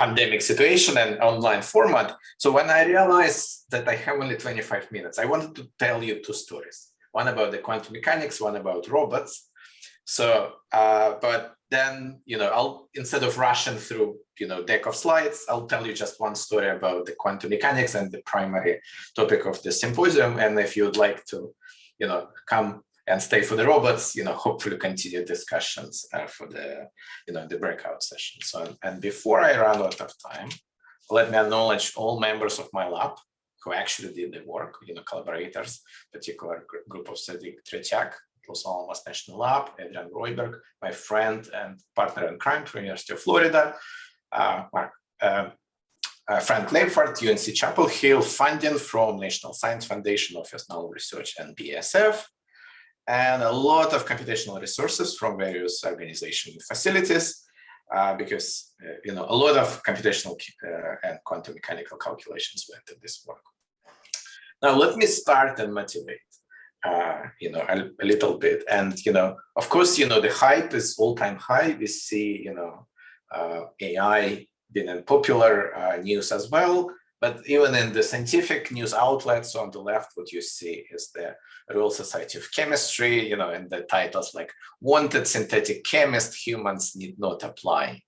pandemic situation and online format. So when I realized that I have only 25 minutes, I wanted to tell you two stories. One about the quantum mechanics, one about robots. So, but then, instead of rushing through, deck of slides, I'll tell you just one story about the quantum mechanics and the primary topic of the symposium. And if you'd like to, come and stay for the robots, hopefully continue discussions for the, the breakout session. So, and before I run out of time, let me acknowledge all members of my lab who actually did the work, collaborators, particular group of Cedric Tretiak, Los Alamos National Lab, Adrian Royberg, my friend and partner in crime from University of Florida, Frank Leifert, UNC Chapel Hill, funding from National Science Foundation, Office of Null Research, and BSF, and a lot of computational resources from various organizations and facilities, because a lot of computational and quantum mechanical calculations went into this work. Now let me start and motivate, a little bit. And of course, the hype is all-time high. We see, AI being in popular news as well. But even in the scientific news outlets on the left, what you see is the Royal Society of Chemistry, and the titles like "Wanted Synthetic Chemist, Humans Need Not Apply,"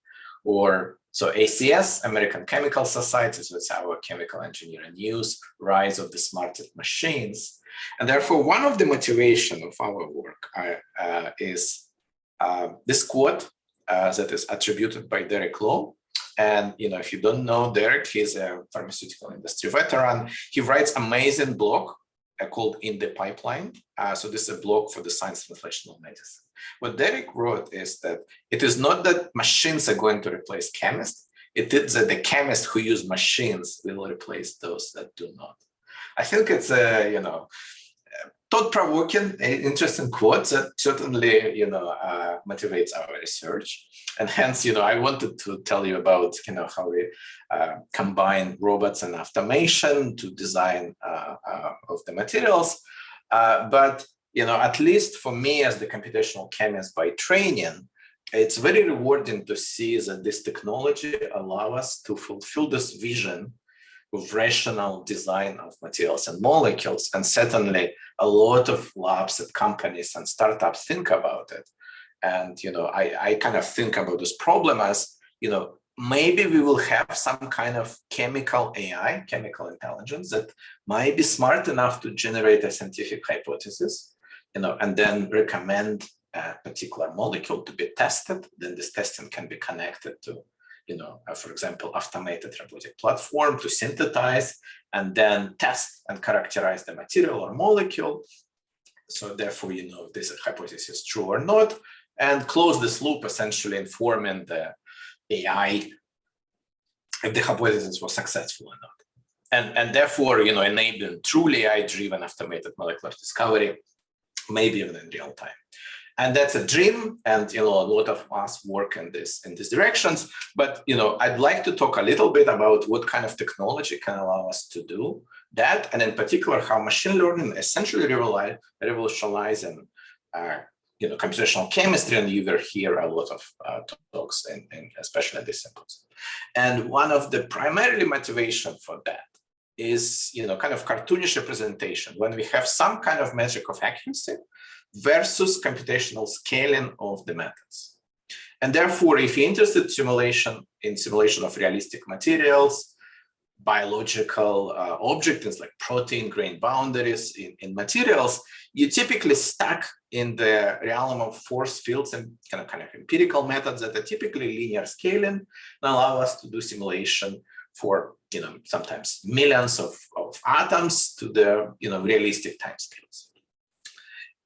or so ACS, American Chemical Society, so it's our chemical engineering news, Rise of the Smartest Machines. And therefore, one of the motivation of our work is this quote that is attributed by Derek Lowe. And if you don't know Derek, he's a pharmaceutical industry veteran. He writes amazing blog called In the Pipeline. So this is a blog for the science of translational medicine. What Derek wrote is that it is not that machines are going to replace chemists. It is that the chemists who use machines will replace those that do not. I think it's a thought-provoking, interesting quote that certainly motivates our research. And hence, I wanted to tell you about how we combine robots and automation to design of the materials. But at least for me as the computational chemist by training, it's very rewarding to see that this technology allows us to fulfill this vision of rational design of materials and molecules. And certainly a lot of labs and companies and startups think about it. And, I kind of think about this problem as, maybe we will have some kind of chemical AI, chemical intelligence that might be smart enough to generate a scientific hypothesis, and then recommend a particular molecule to be tested. Then this testing can be connected to, for example, automated robotic platform to synthesize and then test and characterize the material or molecule. So therefore, if this hypothesis is true or not, and close this loop, essentially informing the AI if the hypothesis was successful or not. And therefore, enabling truly AI-driven automated molecular discovery, maybe even in real time. And that's a dream, and a lot of us work in these directions. But I'd like to talk a little bit about what kind of technology can allow us to do that, and in particular how machine learning essentially revolutionizing computational chemistry. And you will hear a lot of talks, especially at this symposium. And one of the primary motivation for that is kind of cartoonish representation when we have some kind of metric of accuracy versus computational scaling of the methods. And therefore, if you're interested in simulation of realistic materials, biological objects like protein grain boundaries in materials, you typically stuck in the realm of force fields and kind of empirical methods that are typically linear scaling and allow us to do simulation for sometimes millions of atoms to the realistic timescales.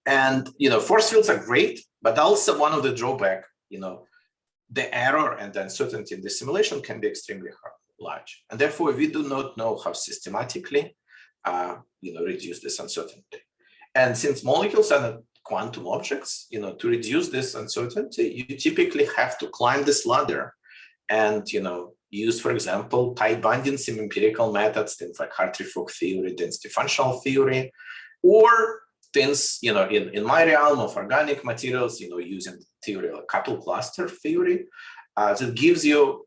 And force fields are great, but also one of the drawback, the error and the uncertainty in the simulation can be extremely large, and therefore we do not know how systematically reduce this uncertainty. And since molecules are not quantum objects, to reduce this uncertainty, you typically have to climb this ladder and use, for example, tight binding sim empirical methods, things like Hartree-Fock theory, density functional theory, or things, in my realm of organic materials, using theory like couple cluster theory, that gives you,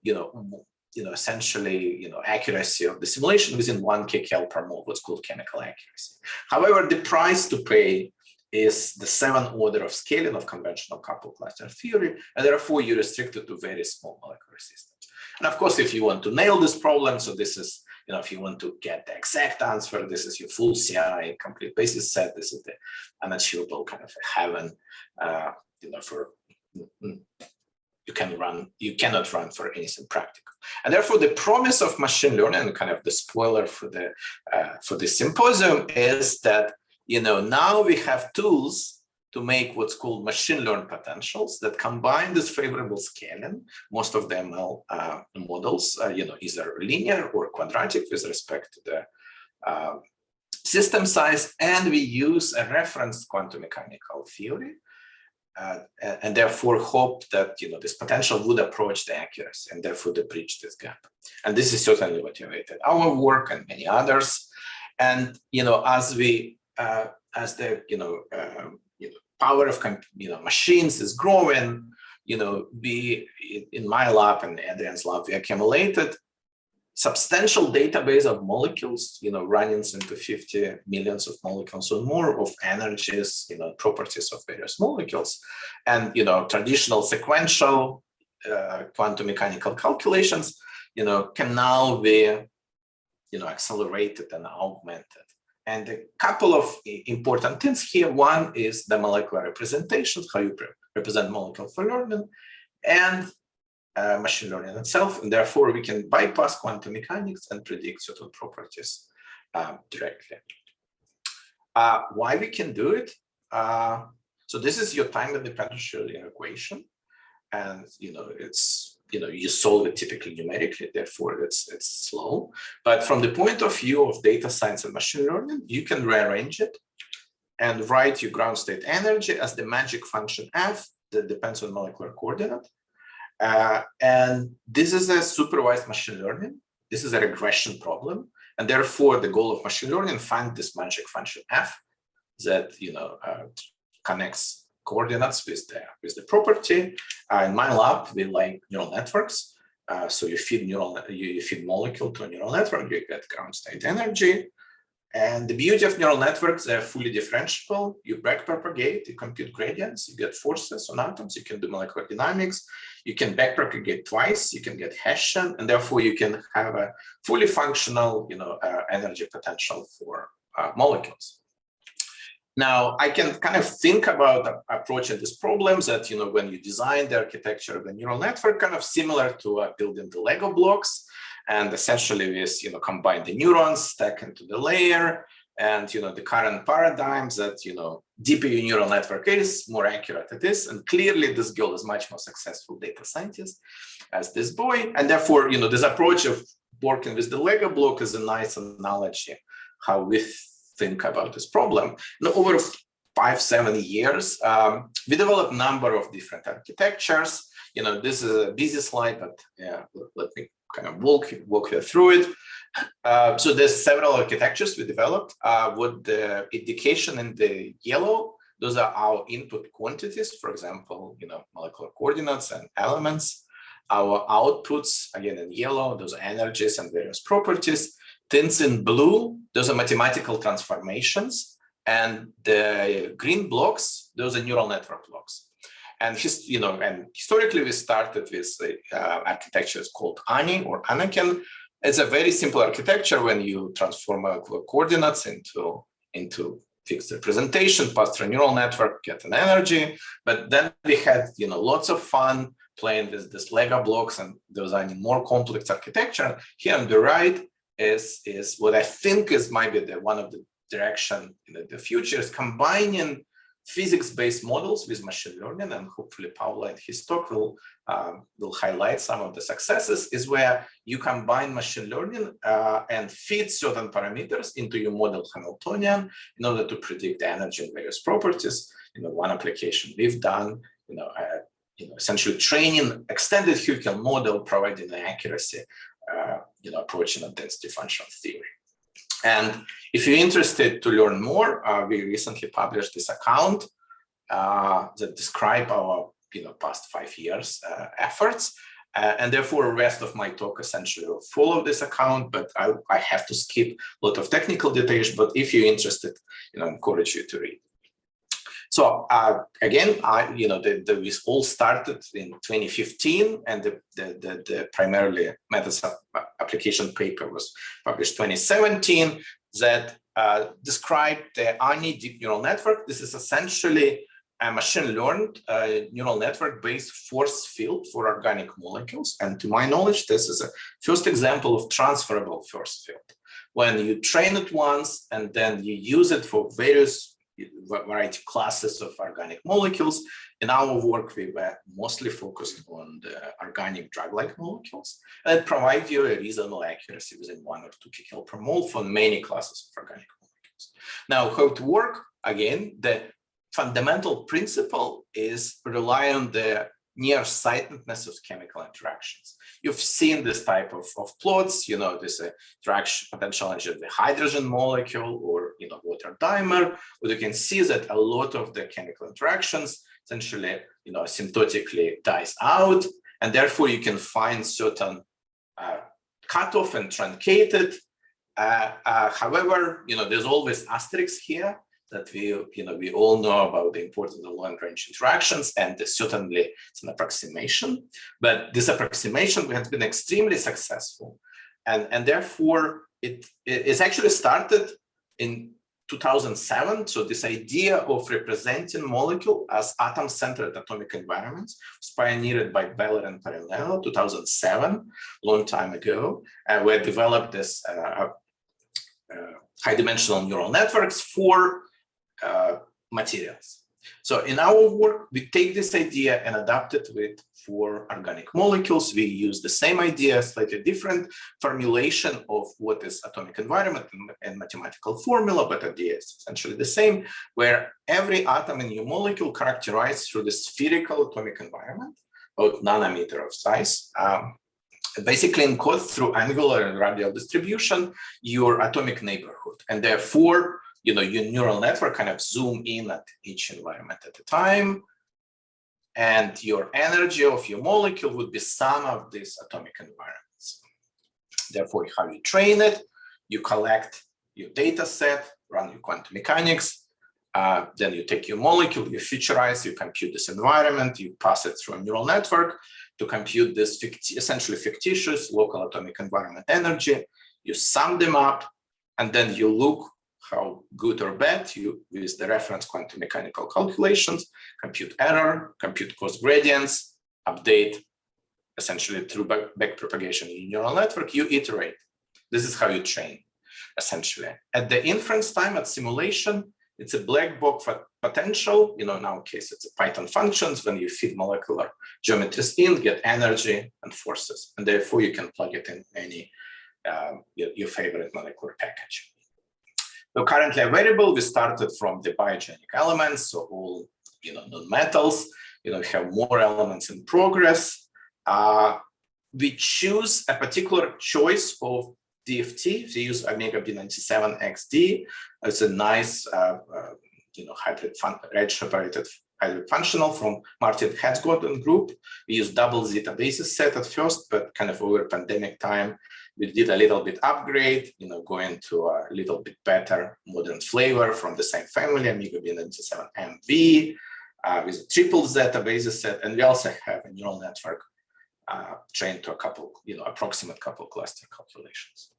essentially, accuracy of the simulation within 1 kcal per mole, what's called chemical accuracy. However, the price to pay is the 7th order of scaling of conventional coupled cluster theory, and therefore you're restricted to very small molecular systems. And of course, if you want to nail this problem, so this is, if you want to get the exact answer, this is your full CI complete basis set. This is the unachievable kind of heaven, for you cannot run for anything practical. And therefore, the promise of machine learning, and kind of the spoiler for the symposium, is that now we have tools to make what's called machine learned potentials that combine this favorable scaling. Most of the ML models, either linear or quadratic with respect to the system size, and we use a reference quantum mechanical theory, and therefore hope that this potential would approach the accuracy and therefore to bridge this gap. And this is certainly motivated our work and many others. And as the power of machines is growing, we in my lab and Adrian's lab, we accumulated substantial database of molecules, running into 50 millions of molecules or more of energies, properties of various molecules, and traditional sequential quantum mechanical calculations, can now be, accelerated and augmented. And a couple of important things here. One is the molecular representations, how you represent molecule for learning, and machine learning itself. And therefore, we can bypass quantum mechanics and predict certain properties directly. Why we can do it? So this is your time-independent Schrödinger equation. And, it's, you solve it typically numerically, therefore it's slow. But from the point of view of data science and machine learning, you can rearrange it and write your ground state energy as the magic function f that depends on molecular coordinate. And this is a supervised machine learning. This is a regression problem. And therefore, the goal of machine learning, find this magic function f that connects coordinates with the property. In my lab, we like neural networks. So you feed molecule to a neural network, you get ground state energy. And the beauty of neural networks, they're fully differentiable. You backpropagate, you compute gradients, you get forces on atoms, you can do molecular dynamics, you can backpropagate twice, you can get Hessian, and therefore you can have a fully functional, energy potential for molecules. Now, I can kind of think about approaching these problems that, when you design the architecture of the neural network, kind of similar to building the Lego blocks. And essentially, we combine the neurons, stack into the layer, and the current paradigms that deeper your neural network is, more accurate it is. And clearly, this girl is much more successful data scientist as this boy. And therefore, this approach of working with the Lego block is a nice analogy how we think about this problem. Now, over 5-7 years, we developed a number of different architectures. This is a busy slide, but yeah, let me kind of walk you through it. So there's several architectures we developed. With the indication in the yellow, those are our input quantities, for example, molecular coordinates and elements. Our outputs, again in yellow, those are energies and various properties. Tints in blue, those are mathematical transformations. And the green blocks, those are neural network blocks. And historically, we started with architectures called ANI or Anakin. It's a very simple architecture when you transform molecular coordinates into fixed representation, pass through a neural network, get an energy. But then we had lots of fun playing with these Lego blocks, and those are more complex architecture. Here on the right is what I think is maybe one of the direction in the future is combining physics-based models with machine learning, and hopefully Paula in his talk will highlight some of the successes, is where you combine machine learning and feed certain parameters into your model Hamiltonian in order to predict energy and various properties. One application we've done, essentially training extended Hückel model, providing the accuracy, approaching a density functional theory. And if you're interested to learn more, we recently published this account that describe our past 5 years efforts. And therefore, the rest of my talk essentially will follow this account, but I have to skip a lot of technical details. But if you're interested, I encourage you to read. So again, we all started in 2015, and the primarily methods of application paper was published 2017 that described the ANI deep neural network. This is essentially a machine-learned neural network-based force field for organic molecules. And to my knowledge, this is a first example of transferable force field. When you train it once and then you use it for various variety classes of organic molecules. In our work, we were mostly focused on the organic drug-like molecules, and it provides you a reasonable accuracy within 1 or 2 kcal per mole for many classes of organic molecules. Now, how to work? Again, the fundamental principle is rely on the nearsightedness of chemical interactions. You've seen this type of plots, this interaction potential energy of the hydrogen molecule or water dimer, where you can see that a lot of the chemical interactions essentially asymptotically dies out, and therefore you can find certain cutoff and truncated. However, there's always asterisks here that we all know about the importance of long-range interactions, and certainly it's an approximation. But this approximation has been extremely successful, and therefore it's actually started in 2007. So this idea of representing molecule as atom-centered atomic environments was pioneered by Beller and Parallelo, 2007, long time ago, where developed this high-dimensional neural networks for materials. So in our work, we take this idea and adapt it for organic molecules. We use the same idea, slightly different formulation of what is atomic environment and mathematical formula, but the idea is essentially the same, where every atom in your molecule characterized through the spherical atomic environment, about nanometer of size, basically encodes through angular and radial distribution your atomic neighborhood, and therefore your neural network kind of zoom in at each environment at a time, and your energy of your molecule would be sum of these atomic environments. Therefore, how you train it, you collect your data set, run your quantum mechanics, then you take your molecule, you featurize, you compute this environment, you pass it through a neural network to compute this essentially fictitious local atomic environment energy. You sum them up, and then you look how good or bad you with the reference quantum mechanical calculations, compute error, compute cost gradients, update essentially through back propagation in your neural network, you iterate. This is how you train, essentially. At the inference time, at simulation, it's a black box for potential. In our case, it's a Python functions. When you feed molecular geometries in, get energy and forces, and therefore you can plug it in any your favorite molecular package. So currently available, we started from the biogenic elements, so all non-metals. We have more elements in progress. We choose a particular choice of DFT. We use Omega B97XD. It's a nice hybrid edge-operated hybrid functional from Martin Hetzgott group. We use double zeta basis set at first, but kind of over pandemic time, we did a little bit upgrade, going to a little bit better modern flavor from the same family, Amiga B97MV, with a triple zeta basis set. And we also have a neural network trained to a couple, approximate couple cluster calculations.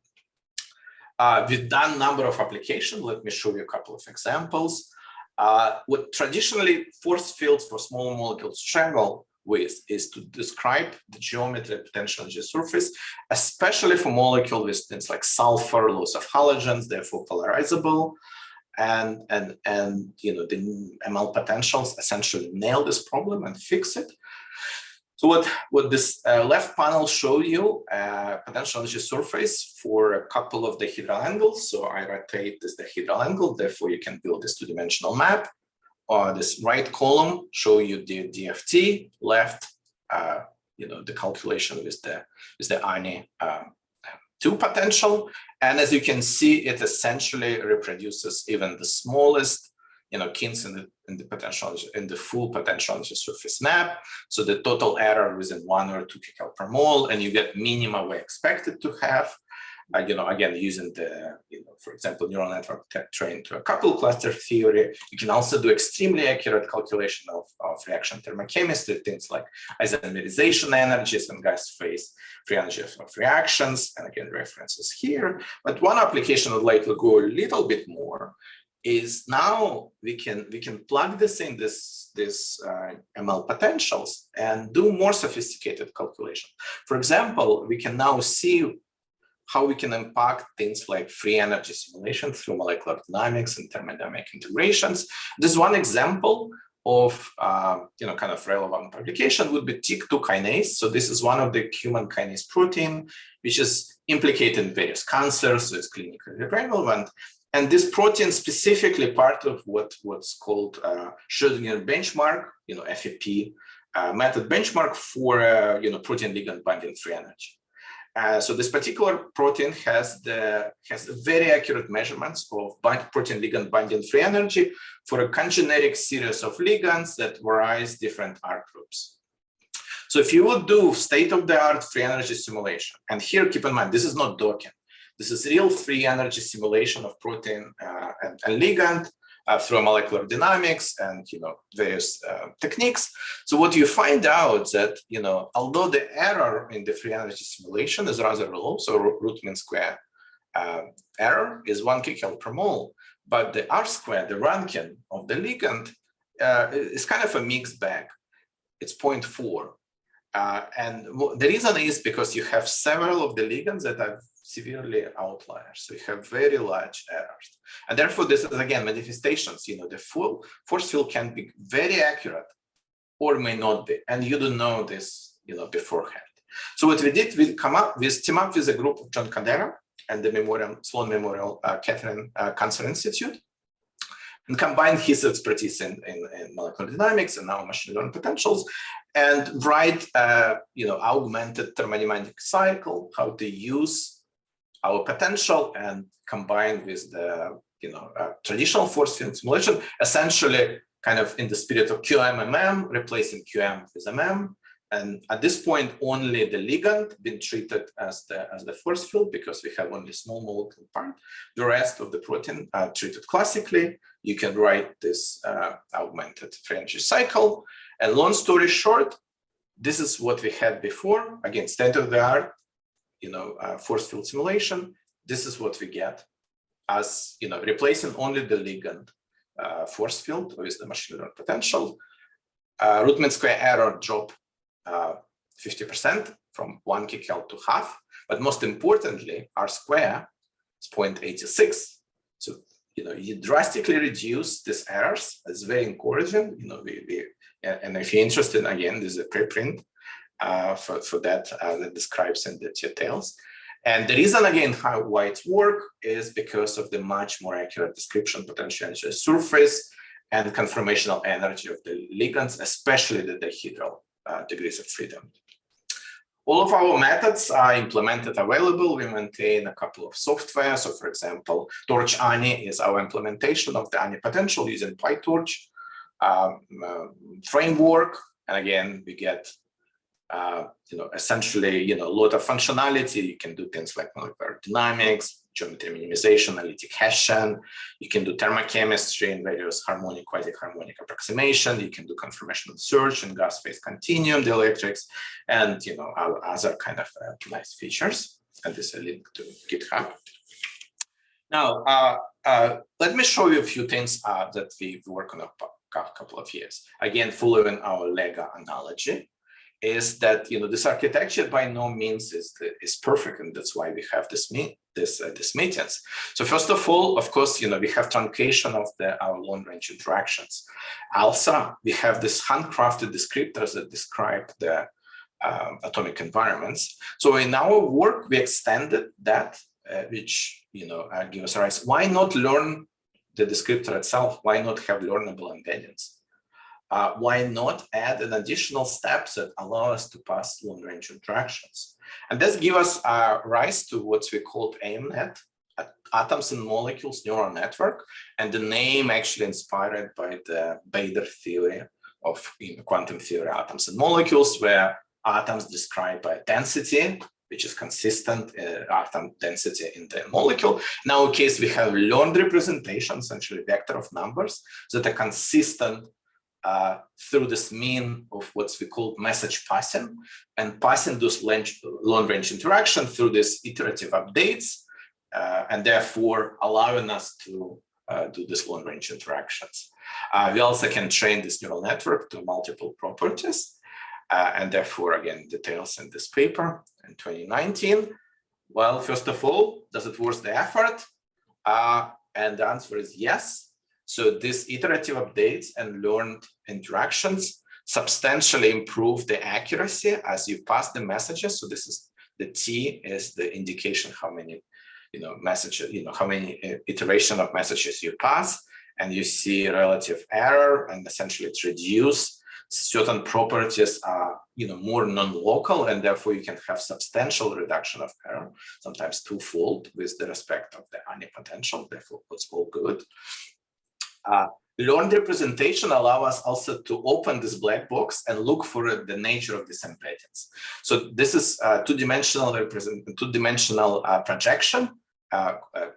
We've done a number of applications. Let me show you a couple of examples. What traditionally force fields for small molecules struggle with is to describe the geometry of potential energy surface, especially for molecules with things like sulfur, loss of halogens, therefore polarizable, and the ML potentials essentially nail this problem and fix it. So what this left panel show you, potential energy surface for a couple of dihedral angles. So I rotate this dihedral angle, therefore you can build this two-dimensional map. This right column show you the DFT, left the calculation with the ANI 2 potential. And as you can see, it essentially reproduces even the smallest kinks in the potential in the full potential energy surface map. So the total error within 1 or 2 kcal per mole, and you get minima we expected to have. Again, using the, for example, neural network trained to a couple cluster theory. You can also do extremely accurate calculation of reaction thermochemistry, things like isomerization energies and gas phase free energy of reactions. And again, references here. But one application I'd like to go a little bit more is now we can plug this in this ML potentials and do more sophisticated calculation. For example, we can now see how we can impact things like free energy simulation through molecular dynamics and thermodynamic integrations. This one example of kind of relevant application would be TYK2 kinase. So this is one of the human kinase protein, which is implicated in various cancers, so it's clinically relevant. And this protein specifically part of what's called Schrödinger benchmark, FEP method benchmark for protein-ligand binding free energy. So this particular protein has very accurate measurements of protein-ligand binding free energy for a congeneric series of ligands that varies different R groups. So if you would do state-of-the-art free energy simulation, and here keep in mind, this is not docking. This is real free energy simulation of protein and ligand through molecular dynamics and various techniques. So what you find out that although the error in the free energy simulation is rather low, so root mean square error is 1 kcal per mole, but the R square, the ranking of the ligand, is kind of a mixed bag. It's 0.4. And the reason is because you have several of the ligands that are severely outliers. So you have very large errors. And therefore, this is again manifestations. The full force field can be very accurate or may not be. And you don't know this beforehand. So what we did, we team up with a group of John Candera and the Sloan Memorial Kettering Cancer Institute, and combine his expertise in molecular dynamics and now machine learning potentials, and write augmented thermodynamic cycle, how to use our potential and combine with the traditional force field simulation, essentially kind of in the spirit of QM-MM, replacing QM with MM. And at this point, only the ligand been treated as the force field because we have only small molecule part. The rest of the protein treated classically. You can write this augmented free energy cycle. And long story short, this is what we had before. Again, state-of-the-art, force field simulation. This is what we get as replacing only the ligand force field with the machine learning potential. Root mean square error drop 50% from 1 kcal to half, but most importantly, R square is 0.86. So you drastically reduce these errors. It's very encouraging. And if you're interested, again, there's a preprint for that that describes in the details. And the reason again why it works is because of the much more accurate description potential energy surface and conformational energy of the ligands, especially the dihedral degrees of freedom. All of our methods are implemented available. We maintain a couple of software. So for example, Torch ANI is our implementation of the ANI potential using PyTorch framework. And again, we get essentially, a lot of functionality. You can do things like molecular dynamics, geometry minimization, analytic hashing. You can do thermochemistry and various harmonic, quasi-harmonic approximation. You can do conformational search and gas phase continuum dielectrics, and other kind of nice features. And this is a link to GitHub. Now, let me show you a few things that we work on a couple of years. Again, following our Lego analogy, is that this architecture by no means is perfect, and that's why we have this meetings. So first of all, of course, we have truncation of our long-range interactions. Also, we have this handcrafted descriptors that describe the atomic environments. So in our work, we extended that, which give us a rise. Why not learn the descriptor itself? Why not have learnable embeddings? Why not add an additional steps that allow us to pass long-range interactions? And this gives us a rise to what we called AIMNet. atoms and molecules neural network, and the name actually inspired by the Bader theory of quantum theory atoms and molecules, where atoms described by density, which is consistent atom density in the molecule. In our case, we have learned representation, essentially vector of numbers that are consistent through this mean of what's we call message passing, and passing those long-range interaction through these iterative updates, and therefore allowing us to do these long-range interactions. We also can train this neural network to multiple properties, and therefore, again, details in this paper in 2019. Well, first of all, does it worth the effort? And the answer is yes. So these iterative updates and learned interactions substantially improve the accuracy as you pass the messages. So this is the T is the indication how many messages, how many iteration of messages you pass, and you see relative error, and essentially it reduces certain properties are more non-local, and therefore you can have substantial reduction of error, sometimes twofold with the respect of the Ani potential. Therefore, it's all good. Learned representation allow us also to open this black box and look for the nature of these embeddings. So this is a two-dimensional projection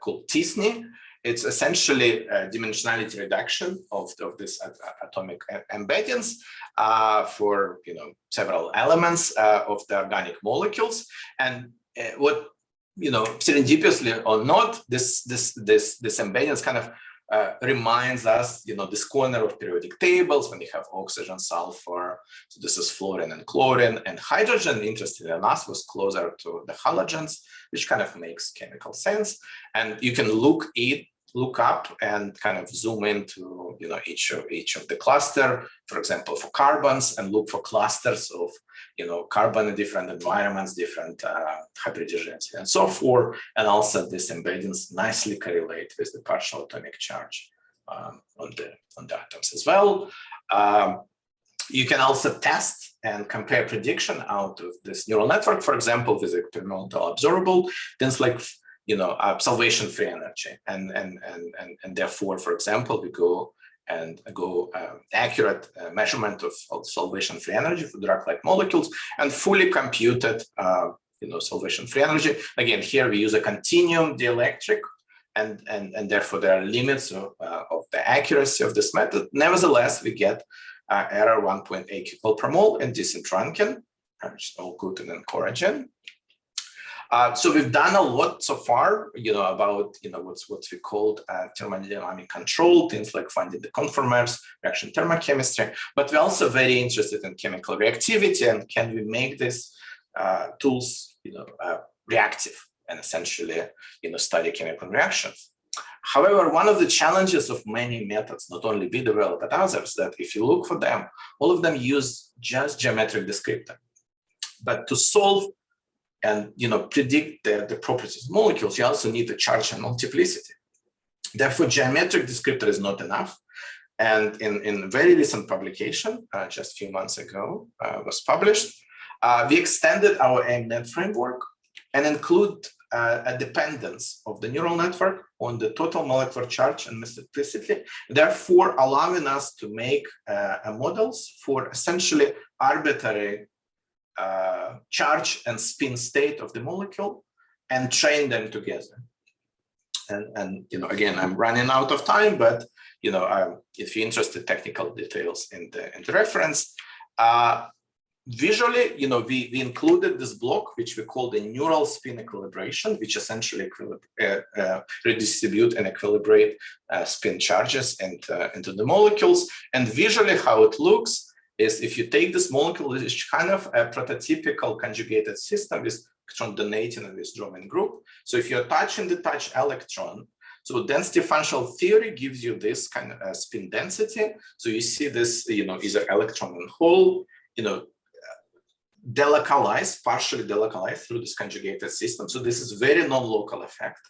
called TSNE. It's essentially a dimensionality reduction of this atomic embeddings for several elements of the organic molecules. And what serendipitously or not, this embeddings kind of reminds us, this corner of periodic tables when you have oxygen, sulfur. So this is fluorine and chlorine, and hydrogen, interestingly enough, was closer to the halogens, which kind of makes chemical sense. And you can look up and kind of zoom into each of the cluster, for example, for carbons, and look for clusters of carbon in different environments, different hybridization, and so forth. And also these embeddings nicely correlate with the partial atomic charge on the atoms as well. You can also test and compare prediction out of this neural network, for example, with experimental observable things like salvation free energy, and therefore, for example, we go accurate measurement of salvation free energy for drug-like molecules and fully computed salvation free energy. Again, here we use a continuum dielectric, and therefore there are limits of the accuracy of this method. Nevertheless, we get error 1.8 kcal per mole in decent Rankine, which is all good and encouraging. So we've done a lot so far, about what we called thermodynamic control, things like finding the conformers, reaction thermochemistry. But we're also very interested in chemical reactivity, and can we make these tools, reactive, and essentially, study chemical reactions. However, one of the challenges of many methods, not only we develop but others, that if you look for them, all of them use just geometric descriptor. But to solve and predict the properties of molecules, you also need the charge and multiplicity. Therefore, geometric descriptor is not enough. And in very recent publication, just a few months ago, was published, we extended our AIMNet framework and include a dependence of the neural network on the total molecular charge and multiplicity, therefore allowing us to make models for essentially arbitrary charge and spin state of the molecule and train them together. And again, I'm running out of time, but if you're interested in technical details in the reference, visually, we included this block, which we call the neural spin equilibration, which essentially redistribute and equilibrate spin charges into the molecules. And visually, how it looks is if you take this molecule, it's kind of a prototypical conjugated system with electron donating and withdrawing group. So if you're touching the touch electron, so density functional theory gives you this kind of spin density. So you see this, either electron and hole, delocalized, partially delocalized through this conjugated system. So this is very non-local effect.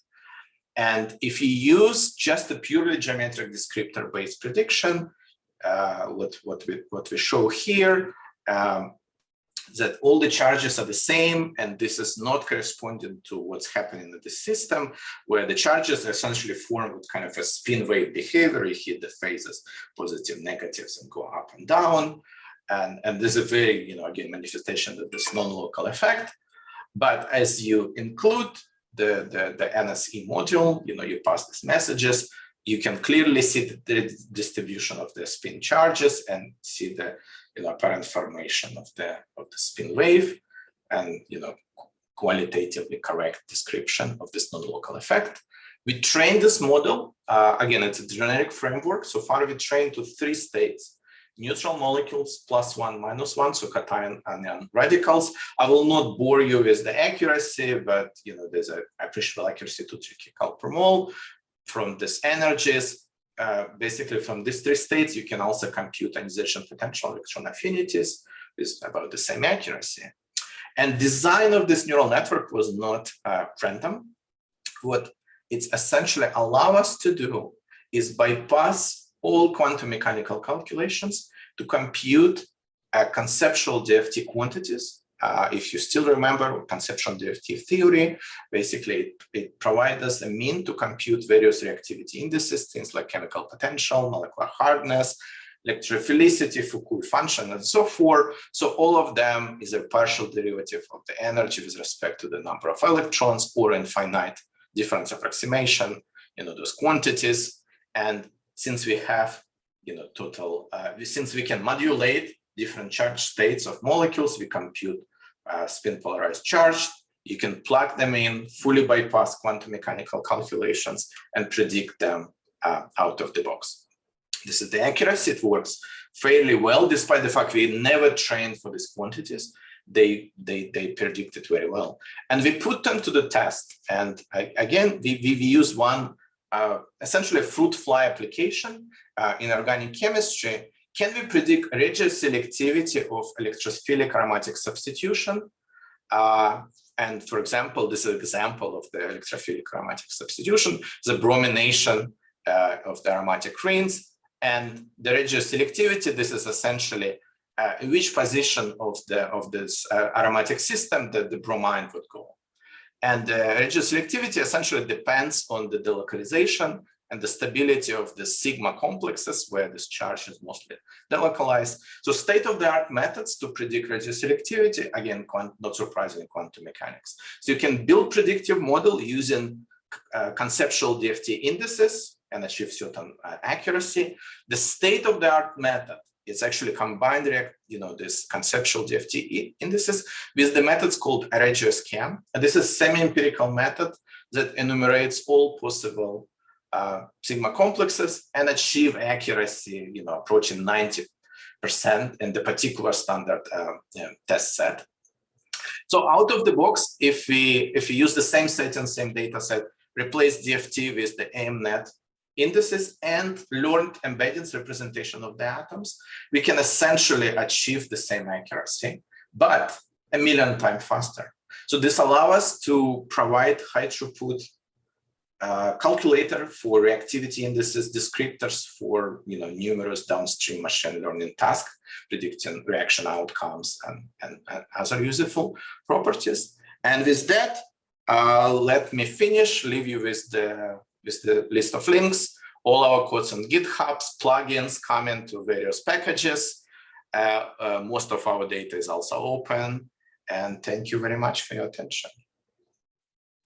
And if you use just a purely geometric descriptor-based prediction, what we show here, that all the charges are the same, and this is not corresponding to what's happening in the system, where the charges are essentially formed with kind of a spin wave behavior. You hit the phases, positive, negatives, and go up and down. And this is a very, again, manifestation of this non-local effect. But as you include the NSE module, you pass these messages, you can clearly see the distribution of the spin charges and see the apparent formation of the spin wave, and qualitatively correct description of this non-local effect. We trained this model. Again, it's a generic framework. So far, we trained to 3 states: neutral molecules, +1, -1, so cation, anion, radicals. I will not bore you with the accuracy, but there's an appreciable accuracy to 3 kcal per mole. From these energies, basically from these 3 states, you can also compute ionization potential electron affinities with about the same accuracy. And design of this neural network was not random. What it essentially allows us to do is bypass all quantum mechanical calculations to compute conceptual DFT quantities. If you still remember conceptual DFT theory, basically it provides us a mean to compute various reactivity indices, things like chemical potential, molecular hardness, electrophilicity, Foucault function, and so forth. So all of them is a partial derivative of the energy with respect to the number of electrons, or infinite difference approximation, those quantities. And since we have, since we can modulate different charge states of molecules, we compute spin polarized charge. You can plug them in, fully bypass quantum mechanical calculations, and predict them out of the box. This is the accuracy. It works fairly well, despite the fact we never trained for these quantities. They predict it very well. And we put them to the test. And again, we use one, essentially a fruit fly application in organic chemistry. Can we predict regioselectivity of electrophilic aromatic substitution? And for example, this is an example of the electrophilic aromatic substitution, the bromination of the aromatic rings. And the regioselectivity, this is essentially in which position of this aromatic system that the bromine would go. And regioselectivity essentially depends on the delocalization and the stability of the sigma complexes, where this charge is mostly delocalized. So state-of-the-art methods to predict regioselectivity, again, not surprisingly, quantum mechanics. So you can build predictive model using conceptual DFT indices and achieve certain accuracy. The state-of-the-art method is actually combined, this conceptual DFT indices with the methods called regioscan. And this is semi-empirical method that enumerates all possible sigma complexes and achieve accuracy, approaching 90% in the particular standard test set. So out of the box, if we use the same set and same data set, replace DFT with the AMNet indices and learned embeddings representation of the atoms, we can essentially achieve the same accuracy, but 1,000,000 times faster. So this allows us to provide high throughput calculator for reactivity indices, descriptors for numerous downstream machine learning tasks, predicting reaction outcomes and other useful properties. And with that, let me finish, leave you with the list of links, all our codes on GitHubs, plugins, comment to various packages. Most of our data is also open. And thank you very much for your attention.